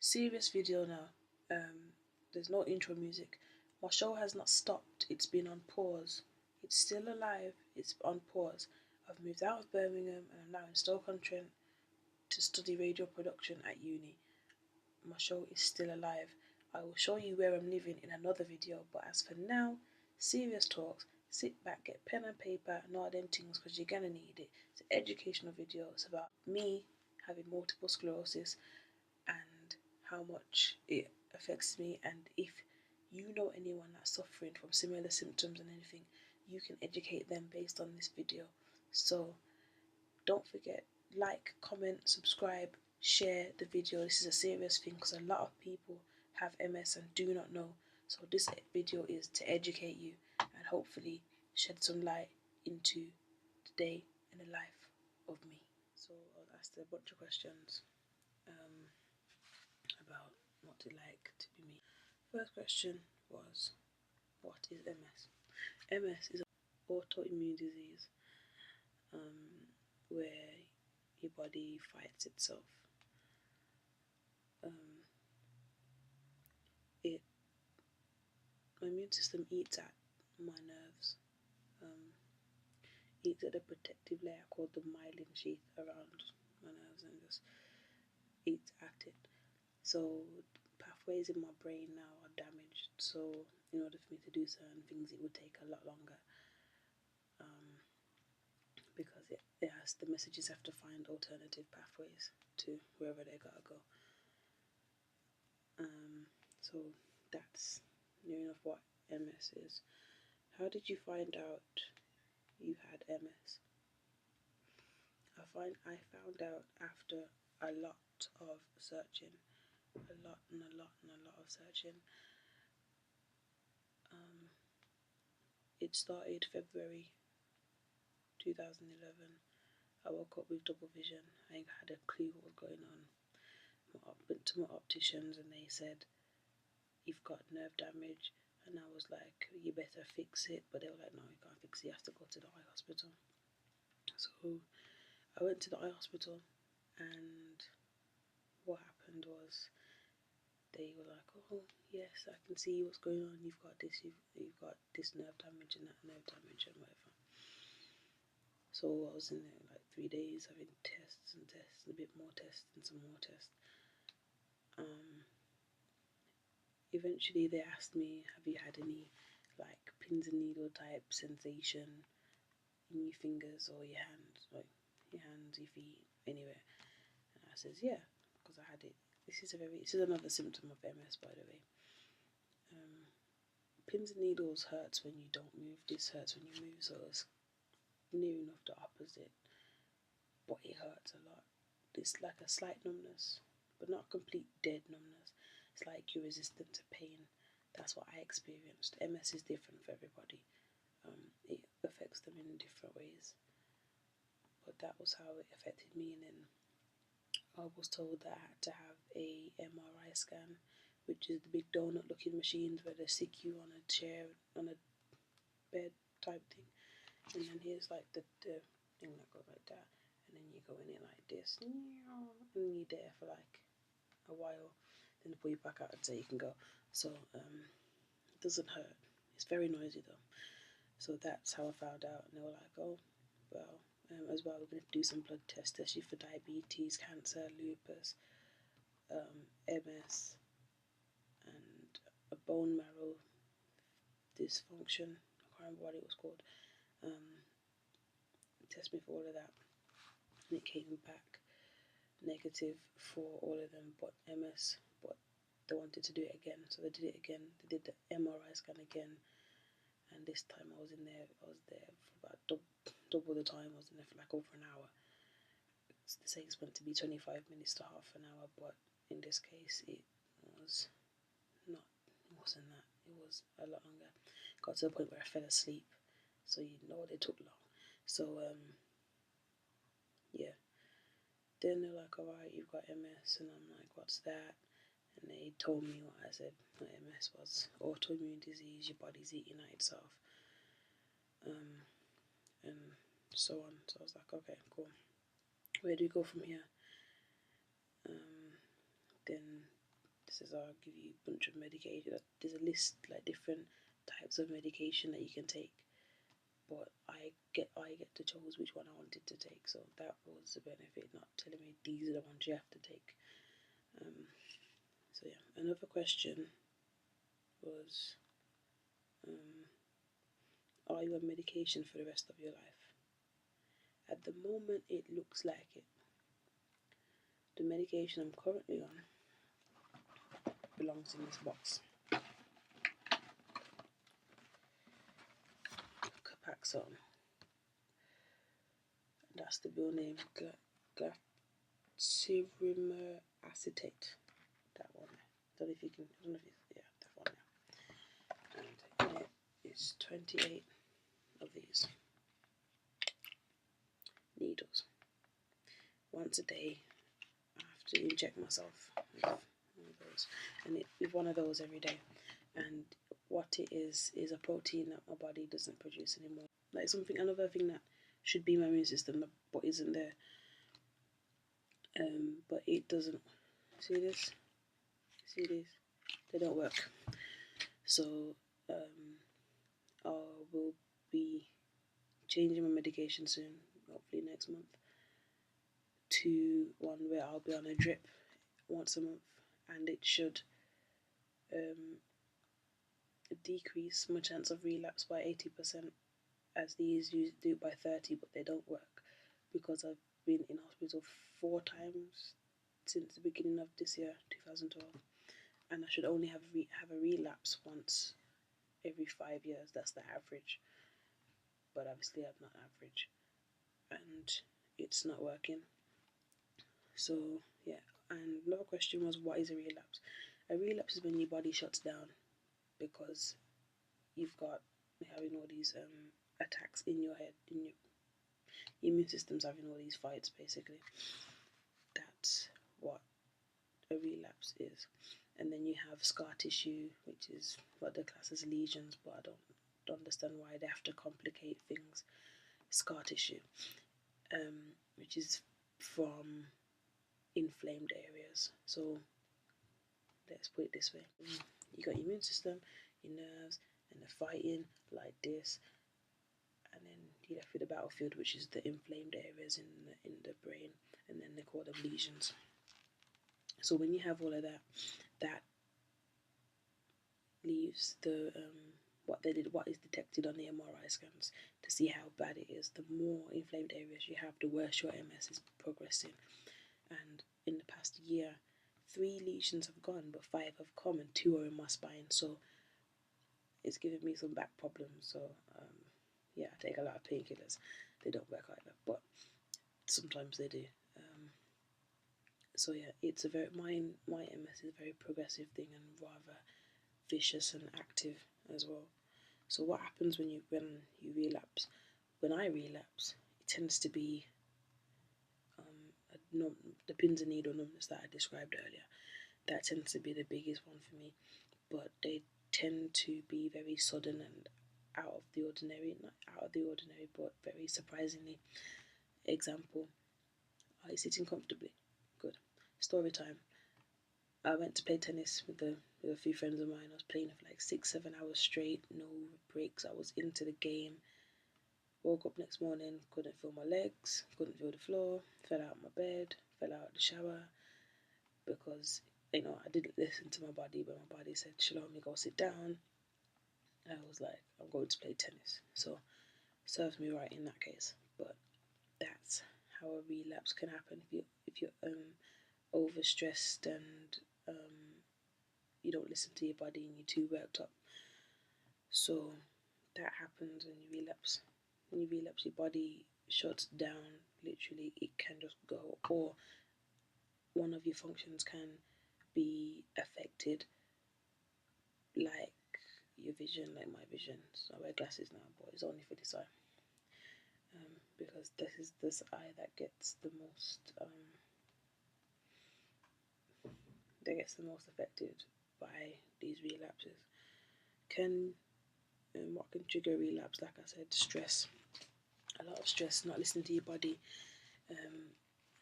Serious video now. There's no intro music. My show has not stopped. It's been on pause. It's still alive. It's on pause. I've moved out of Birmingham and I'm now in Stoke-on-Trent to study radio production at uni. My show is still alive. I will show you where I'm living in another video, but as for now, serious talks. Sit back, get pen and paper, and all them things because you're gonna need it. It's an educational video. It's about me having multiple sclerosis and how much it affects me, and if you know anyone that's suffering from similar symptoms and anything, you can educate them based on this video. So don't forget, like, comment, subscribe, share the video. This is a serious thing because a lot of people have MS and do not know. So this video is to educate you and hopefully shed some light into the day in the life of me. So I was asked a bunch of questions about what it like to be me. First question was, what is MS? MS is an autoimmune disease where your body fights itself. My immune system eats at my nerves, eats at a protective layer called the myelin sheath around my nerves and just eats at it. So pathways in my brain now are damaged. So in order for me to do certain things, it would take a lot longer because the messages have to find alternative pathways to wherever they gotta go. So that's near enough what MS is. How did you find out you had MS? I found out after a lot of searching, a lot of searching. It started February 2011. I woke up with double vision. I had a clue what was going on. I went to my opticians and they said, you've got nerve damage, and I was like, you better fix it, but they were like, no, you can't fix it, you have to go to the eye hospital. So I went to the eye hospital, and what happened was they were like, oh yes, I can see what's going on, you've got this nerve damage and that nerve damage and whatever. So I was in there like 3 days having tests and tests, a bit more tests and some more tests. Eventually they asked me, have you had any like pins and needle type sensation in your fingers or your hands, like your hands, your feet, anywhere? And I says, yeah, because I had it. This is another symptom of MS, by the way. Pins and needles hurts when you don't move. This hurts when you move, so it's near enough the opposite, but it hurts a lot. It's like a slight numbness, but not complete dead numbness. It's like you're resistant to pain. That's what I experienced. MS is different for everybody. It affects them in different ways. But that was how it affected me, and then I was told that I had to have a MRI scan, which is the big donut looking machines where they stick you on a chair, on a bed type thing. And then here's like the thing that goes like that, and then you go in it like this, and you're there for like a while, then pull you back out and say you can go. So it doesn't hurt. It's very noisy though. So that's how I found out, and they were like, oh, well, as well, we're going to do some blood tests, test you for diabetes, cancer, lupus, MS, and a bone marrow dysfunction. I can't remember what it was called. Test me for all of that, and it came back negative for all of them but MS, but they wanted to do it again, so they did it again. They did the MRI scan again, and this time I was there for about double the time. I was in there for like over an hour. They say it's meant to be 25 minutes to half an hour, but in this case it wasn't that. It was a lot longer. It got to the point where I fell asleep, so you know they took long. So yeah, then they're like, alright, you've got MS, and I'm like, what's that? And they told me what I said. My MS was autoimmune disease, your body's eating at itself, and so on. So I was like, okay, cool, where do we go from here? Then says, "I'll give you a bunch of medication." There's a list, like different types of medication that you can take, but I get to choose which one I wanted to take. So that was the benefit, not telling me these are the ones you have to take. So yeah, another question was, are you on medication for the rest of your life? At the moment, it looks like it. The medication I'm currently on belongs in this box. Copaxone. That's the bill name. Glycerimer acetate. That one. I don't know if you can. I don't know if it's, yeah, that one. And in it is 28 of these needles. Once a day, I have to inject myself with one of those, and with one of those every day. And what it is a protein that my body doesn't produce anymore. Like another thing that should be my immune system, but isn't there. But it doesn't. See this? See this? They don't work. So I will be changing my medication soon, hopefully next month, to one where I'll be on a drip once a month, and it should decrease my chance of relapse by 80%, as these do it by 30, but they don't work because I've been in hospital 4 times since the beginning of this year, 2012, and I should only have a relapse once every 5 years. That's the average, but obviously I'm not average, and it's not working. So yeah, and another question was, what is a relapse? A relapse is when your body shuts down because you've got having all these attacks in your head, in your immune system's having all these fights, basically. That's what a relapse is. And then you have scar tissue, which is what they class as lesions, but I don't understand why they have to complicate things. Scar tissue, which is from inflamed areas. So let's put it this way: you got your immune system, your nerves, and they're fighting like this, and then you're left with the battlefield, which is the inflamed areas in the brain, and then they call them lesions. So when you have all of that, that leaves the what is detected on the MRI scans to see how bad it is. The more inflamed areas you have, the worse your MS is progressing. And in the past year, 3 lesions have gone, but 5 have come, and 2 are in my spine. So it's giving me some back problems. So yeah, I take a lot of painkillers. They don't work either, but sometimes they do. So yeah, it's a my MS is a very progressive thing and rather vicious and active as well. So what happens when you relapse? When I relapse, it tends to be the pins and needle numbness that I described earlier. That tends to be the biggest one for me, but they tend to be very sudden and out of the ordinary. Not out of the ordinary, but very surprisingly. Example: are you sitting comfortably? Good. Story time. I went to play tennis with a few friends of mine. I was playing for like 6-7 hours straight, no breaks. I was into the game. Woke up next morning, couldn't feel my legs, couldn't feel the floor, fell out of my bed, fell out of the shower, because I didn't listen to my body. But my body said, "Shalomi, go sit down." I was like, I'm going to play tennis. So serves me right in that case. But that's how a relapse can happen if you're overstressed and you don't listen to your body and you're too worked up. So that happens when you relapse. When you relapse, your body shuts down. Literally, it can just go, or one of your functions can be affected, like your vision, like my vision. So I wear glasses now, but it's only for this eye, because this is this eye that gets the most affected by these relapses. What can trigger relapse? Like I said, stress. A lot of stress, not listening to your body,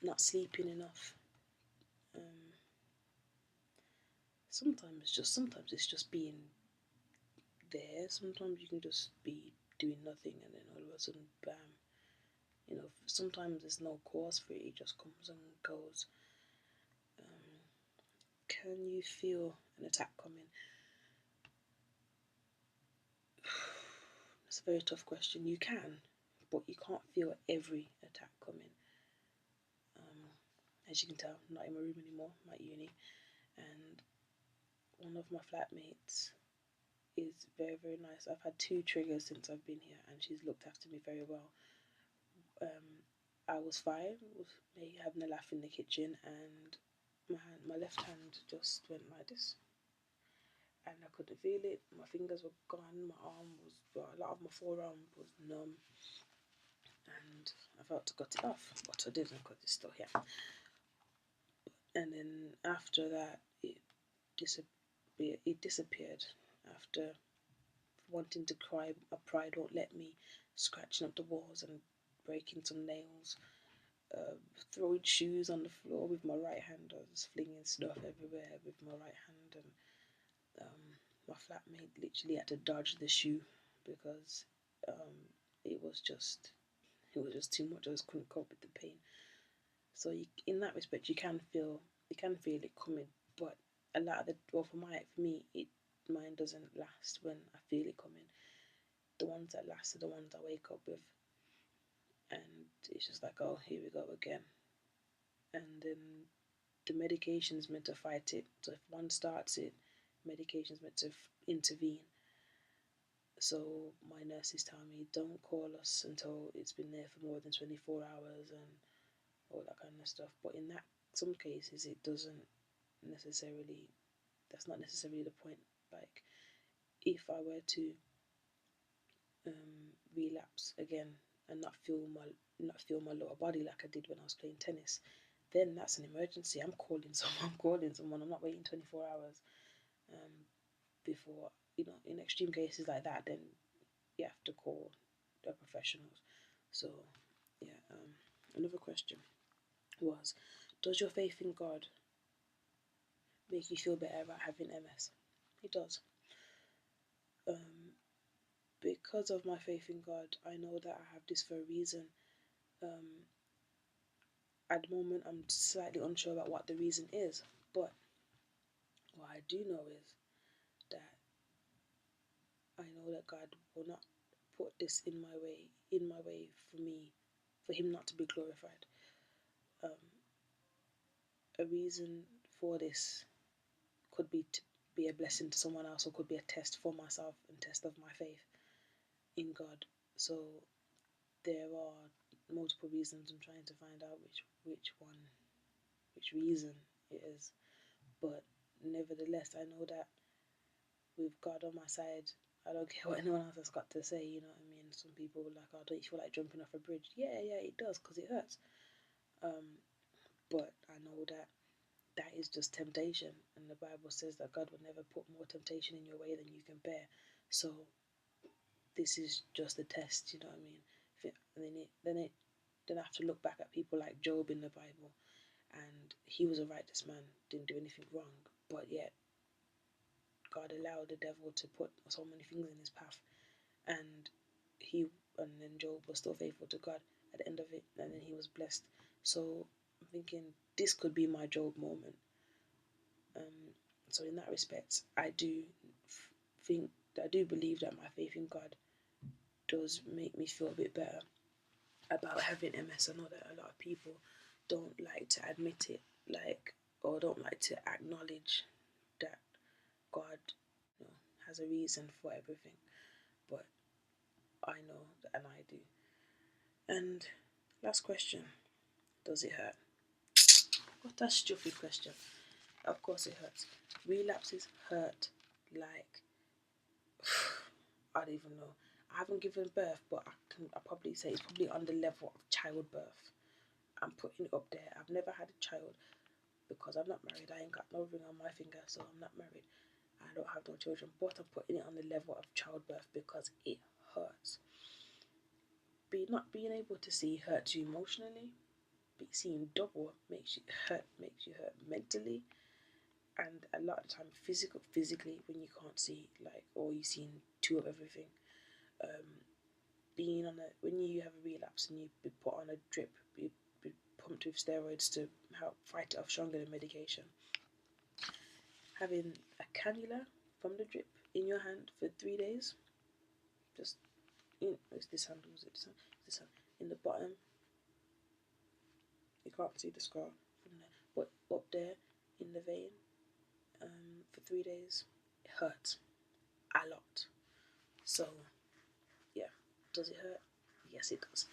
not sleeping enough, sometimes it's just being there. Sometimes you can just be doing nothing, and then all of a sudden, bam. Sometimes there's no cause for it. It just comes and goes. Um, can you feel an attack coming? That's a very tough question. You can, but you can't feel every attack coming. As you can tell, I'm not in my room anymore. I'm at uni, and one of my flatmates is very, very nice. I've had 2 triggers since I've been here, and she's looked after me very well. I was fine with me having a laugh in the kitchen, and my left hand just went like this, and I couldn't feel it. My fingers were gone. My arm was, well, a lot of my forearm was numb, and I felt to cut it off, but I didn't because it's still here. And then after that, it disappeared. After wanting to cry, my pride won't let me, scratching up the walls and breaking some nails, throwing shoes on the floor with my right hand. I was flinging stuff everywhere with my right hand, and my flatmate literally had to dodge the shoe because it was just too much. I just couldn't cope with the pain. So in that respect, you can feel it coming, but a lot of for me, mine doesn't last when I feel it coming. The ones that last are the ones I wake up with, and it's just like, oh, here we go again. And then the medication's meant to fight it. So if one starts it, medication's meant to intervene. So my nurses tell me, don't call us until it's been there for more than 24 hours and all that kind of stuff. But in some cases, it doesn't necessarily. That's not necessarily the point. Like, if I were to relapse again and not feel my lower body like I did when I was playing tennis, then that's an emergency. I'm calling someone. I'm not waiting 24 hours before. In extreme cases like that, then you have to call the professionals. So yeah. Another question was, does your faith in God make you feel better about having MS? It does. Because of my faith in God, I know that I have this for a reason. At the moment, I'm slightly unsure about what the reason is, but what I do know is that I know that God will not put this in my way for Him not to be glorified. A reason for this could be to be a blessing to someone else, or could be a test for myself and test of my faith in God. So there are multiple reasons. I'm trying to find out which reason it is. But nevertheless, I know that with God on my side, I don't care what anyone else has got to say. You know what I mean? Some people are like, "Oh, don't you feel like jumping off a bridge?" Yeah, it does because it hurts. But I know that is just temptation, and the Bible says that God will never put more temptation in your way than you can bear. So this is just a test. You know what I mean? Then I have to look back at people like Job in the Bible, and he was a righteous man, didn't do anything wrong, but yet God allowed the devil to put so many things in his path, and then Job was still faithful to God at the end of it, and then he was blessed. So I'm thinking this could be my Job moment. So in that respect, I do believe that my faith in God does make me feel a bit better about having MS. I know that a lot of people don't like to admit it, or don't like to acknowledge that God, has a reason for everything. But I know that, and I do. And last question: does it hurt? What a stupid question. Of course it hurts. Relapses hurt like I don't even know. I haven't given birth, but I'll probably say it's probably on the level of childbirth. I'm putting it up there. I've never had a child because I'm not married. I ain't got no ring on my finger, so I'm not married. I don't have no children, but I'm putting it on the level of childbirth because it hurts. Not being able to see hurts you emotionally. Seeing double makes you hurt mentally, and a lot of the time physically when you can't see, like, or you've seen two of everything, being on a when you have a relapse and you be put on a drip, be pumped with steroids to help fight it off stronger than medication. Having a cannula from the drip in your hand for 3 days, just it's this hand, was it this hand in the bottom. You can't see the scar from there, but up there in the vein, for 3 days, it hurts a lot. So yeah, does it hurt? Yes, it does.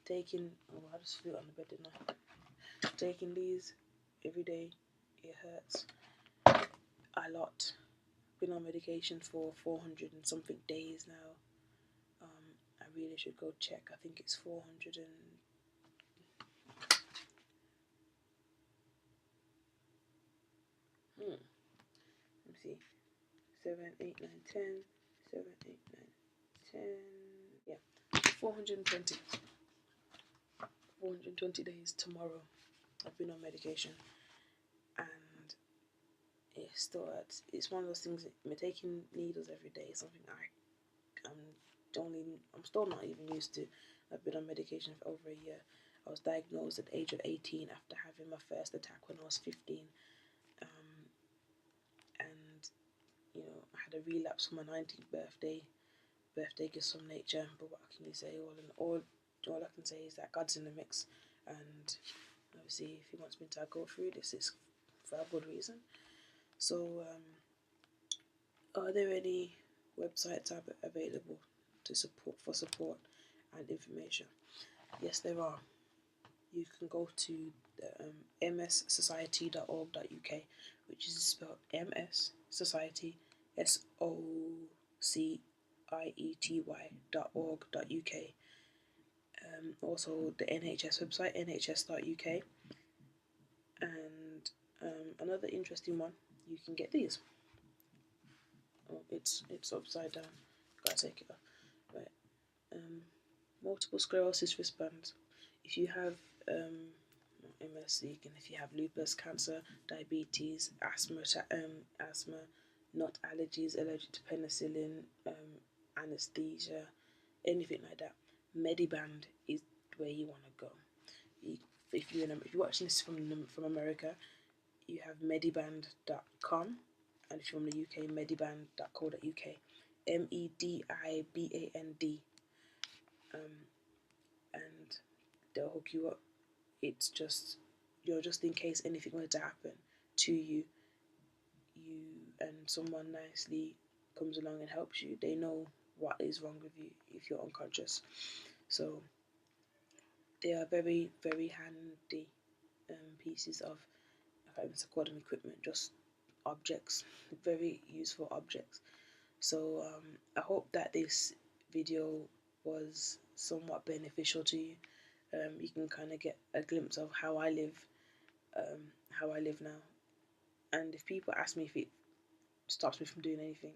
Taking, oh, I just flew on the bed, didn't I? Taking these every day, it hurts a lot. Been on medication for 400 and something days now. I really should go check. I think it's 400 and let me see, 7, 8, 9, 10, 7, 8, 9, 10, yeah, 420. 420 days tomorrow. I've been on medication, and it still hurts. It's one of those things. Me taking needles every day is something I'm still not even used to. I've been on medication for over a year. I was diagnosed at the age of 18 after having my first attack when I was 15, and I had a relapse for my 19th birthday. Birthday gifts from nature, but what can you say? All I can say is that God's in the mix, and obviously, if He wants me to go through this, it's for a good reason. So, are there any websites available to support and information? Yes, there are. You can go to the mssociety.org.uk, which is spelled MS Society, SOCIETY.org.uk. Also the NHS website, nhs.uk, and another interesting one. You can get these. Oh, it's upside down. Gotta take it off. Right. Multiple sclerosis wristbands. If you have MS, if you have lupus, cancer, diabetes, asthma, nut allergies, allergic to penicillin, anesthesia, anything like that, Mediband is where you want to go. If you're watching this from America, you have mediband.com, and if you're from the UK, mediband.co.uk, MEDIBAND, and they'll hook you up. It's just in case anything were to happen to you, and someone nicely comes along and helps you. They know what is wrong with you if you're unconscious. So they are very, very handy pieces of, I can't even call them equipment, just objects, very useful objects. So I hope that this video was somewhat beneficial to you. You can kind of get a glimpse of how I live now. And if people ask me if it stops me from doing anything,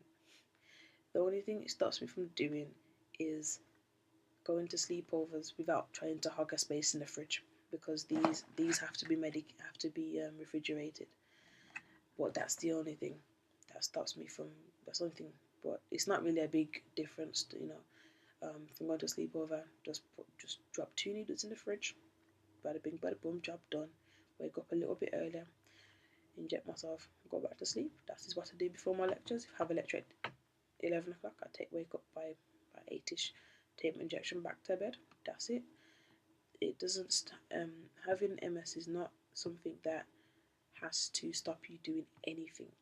the only thing it stops me from doing is going to sleepovers without trying to hog a space in the fridge, because these have to be refrigerated. But that's the only thing that stops me from. That's the only thing. But it's not really a big difference, if I'm going to sleepover, just drop 2 needles in the fridge. Bada bing, bada boom, job done. Wake up a little bit earlier, inject myself, go back to sleep. That is what I do before my lectures. If I have a lecture at 11 o'clock, I wake up by 8ish, take my injection, back to bed. That's it. It doesn't. Having MS is not something that has to stop you doing anything.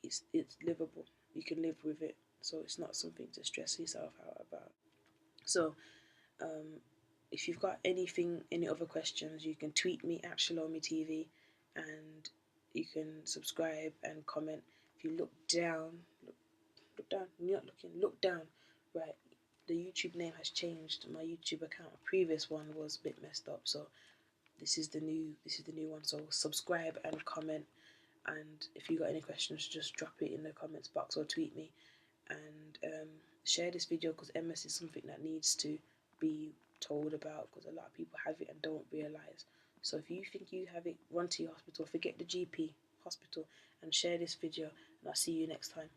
It's livable. You can live with it. So it's not something to stress yourself out about. So if you've got any other questions, you can tweet me at Shalomi TV, and you can subscribe and comment. If you look down, you're not looking, look down. Right, the YouTube name has changed. My YouTube account, previous one was a bit messed up, so this is the new one. So subscribe and comment, and if you got any questions, just drop it in the comments box or tweet me, and share this video, because MS is something that needs to be told about, because a lot of people have it and don't realize. So if you think you have it, run to your hospital. Forget the GP. hospital and share this video, and I'll see you next time.